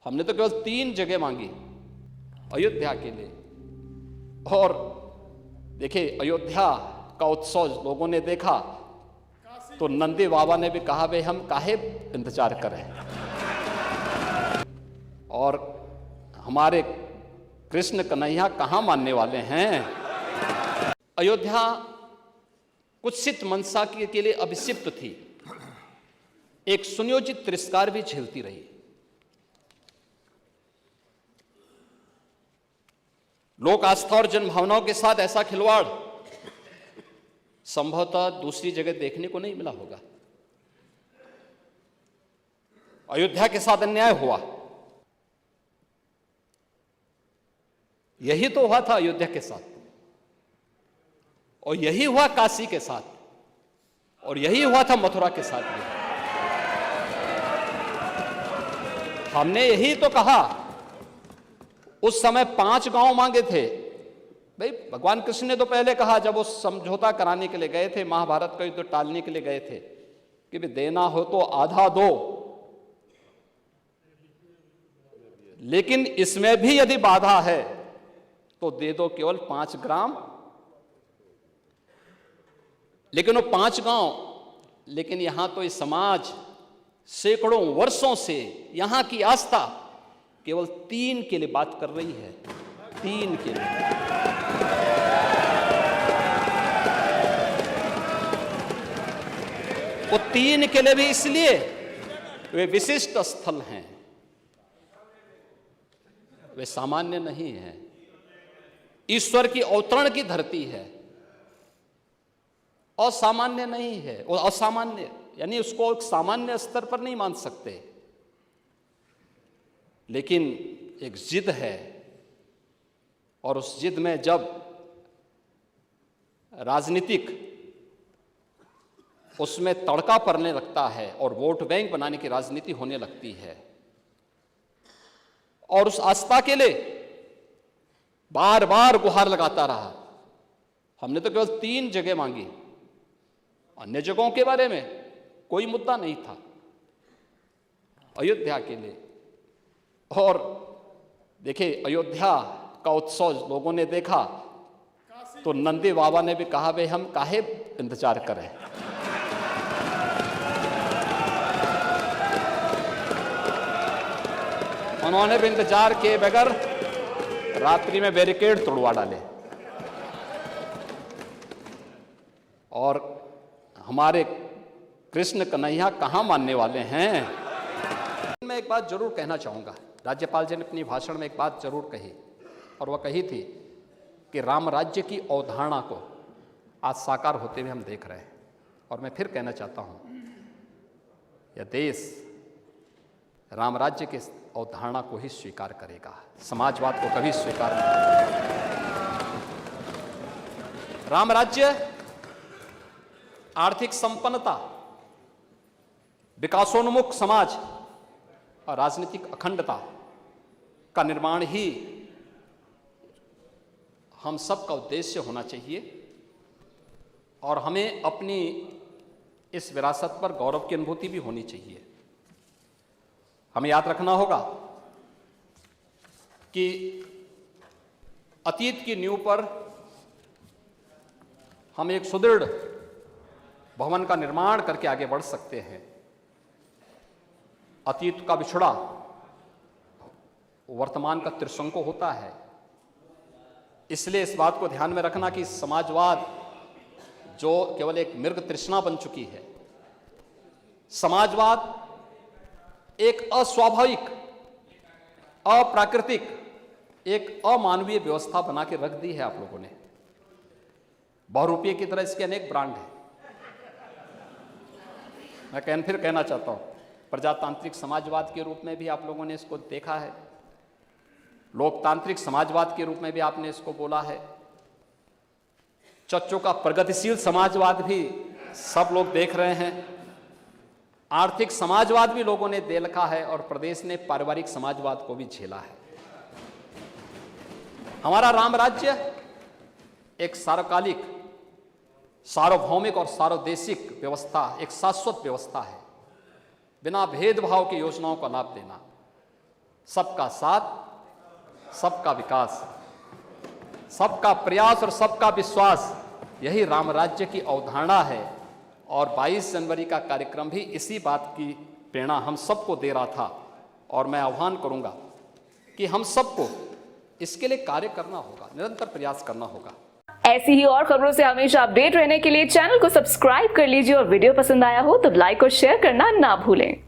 हमने तो केवल 3 जगह मांगी अयोध्या के लिए। और देखिए, अयोध्या का उत्सव लोगों ने देखा तो नंदी बाबा ने भी कहा, भाई हम काहे इंतजार करें। और हमारे कृष्ण कन्हैया कहाँ मानने वाले हैं। अयोध्या कुत्सित मनसा के लिए अभिषिक्त थी, एक सुनियोजित तिरस्कार भी झेलती रही। लोक आस्था और जनभावनाओं के साथ ऐसा खिलवाड़ संभवतः दूसरी जगह देखने को नहीं मिला होगा। अयोध्या के साथ अन्याय हुआ, यही तो हुआ था अयोध्या के साथ, और यही हुआ काशी के साथ, और यही हुआ था मथुरा के साथ भी। हमने यही तो कहा, उस समय 5 गांव मांगे थे। भाई भगवान कृष्ण ने तो पहले कहा, जब वो समझौता कराने के लिए गए थे, महाभारत का युद्ध टालने के लिए गए थे, कि भी देना हो तो आधा दो, लेकिन इसमें भी यदि बाधा है तो दे दो केवल 5 ग्राम। लेकिन वो 5 गांव, लेकिन यहां तो इस समाज सैकड़ों वर्षों से यहां की आस्था केवल 3 के लिए बात कर रही है, 3 के लिए। वो 3 के लिए भी इसलिए वे विशिष्ट स्थल हैं, वे सामान्य नहीं है, ईश्वर की अवतरण की धरती है, असामान्य नहीं है। वो असामान्य यानी उसको एक सामान्य स्तर पर नहीं मान सकते, लेकिन एक जिद है, और उस जिद में जब राजनीतिक उसमें तड़का पड़ने लगता है और वोट बैंक बनाने की राजनीति होने लगती है, और उस आस्था के लिए बार बार गुहार लगाता रहा। हमने तो केवल 3 जगह मांगी, अन्य जगहों के बारे में कोई मुद्दा नहीं था, अयोध्या के लिए। और देखिए, अयोध्या का उत्सव लोगों ने देखा तो नंदी बाबा ने भी कहा, भाई हम काहे इंतजार करें। उन्होंने भी इंतजार किए बगैर रात्रि में बैरिकेड तोड़वा डाले। और हमारे कृष्ण कन्हैया कहाँ मानने वाले हैं। मैं एक बात जरूर कहना चाहूँगा, राज्यपाल जी ने अपनी भाषण में एक बात जरूर कही, और वह कही थी कि राम राज्य की अवधारणा को आज साकार होते हुए हम देख रहे हैं। और मैं फिर कहना चाहता हूँ, यह देश राम राज्य के अवधारणा को ही स्वीकार करेगा, समाजवाद को कभी स्वीकार नहीं करेगा। राम राज्य आर्थिक संपन्नता, विकासोन्मुख समाज और राजनीतिक अखंडता का निर्माण ही हम सब का उद्देश्य होना चाहिए, और हमें अपनी इस विरासत पर गौरव की अनुभूति भी होनी चाहिए। हमें याद रखना होगा कि अतीत की नींव पर हम एक सुदृढ़ भवन का निर्माण करके आगे बढ़ सकते हैं। अतीत का बिछड़ा वर्तमान का त्रिशंकु होता है, इसलिए इस बात को ध्यान में रखना कि समाजवाद जो केवल एक मृग तृष्णा बन चुकी है, समाजवाद एक अस्वाभाविक, अप्राकृतिक, एक अमानवीय व्यवस्था बना के रख दी है आप लोगों ने। बहुरूपीय की तरह इसके अनेक ब्रांड हैं। मैं फिर कहना चाहता हूं, प्रजातांत्रिक समाजवाद के रूप में भी आप लोगों ने इसको देखा है, लोकतांत्रिक समाजवाद के रूप में भी आपने इसको बोला है, चच्चों का प्रगतिशील समाजवाद भी सब लोग देख रहे हैं, आर्थिक समाजवाद भी लोगों ने देखा है, और प्रदेश ने पारिवारिक समाजवाद को भी झेला है। हमारा राम राज्य एक सार्वकालिक, सार्वभौमिक और सार्वदेशिक व्यवस्था, एक शाश्वत व्यवस्था है। बिना भेदभाव की योजनाओं का लाभ देना, सबका साथ, सबका विकास, सबका प्रयास और सबका विश्वास, यही राम राज्य की अवधारणा है। और 22 जनवरी का कार्यक्रम भी इसी बात की प्रेरणा हम सबको दे रहा था। और मैं आह्वान करूंगा कि हम सबको इसके लिए कार्य करना होगा, निरंतर प्रयास करना होगा। ऐसी ही और खबरों से हमेशा अपडेट रहने के लिए चैनल को सब्सक्राइब कर लीजिए और वीडियो पसंद आया हो तो लाइक और शेयर करना ना भूलें।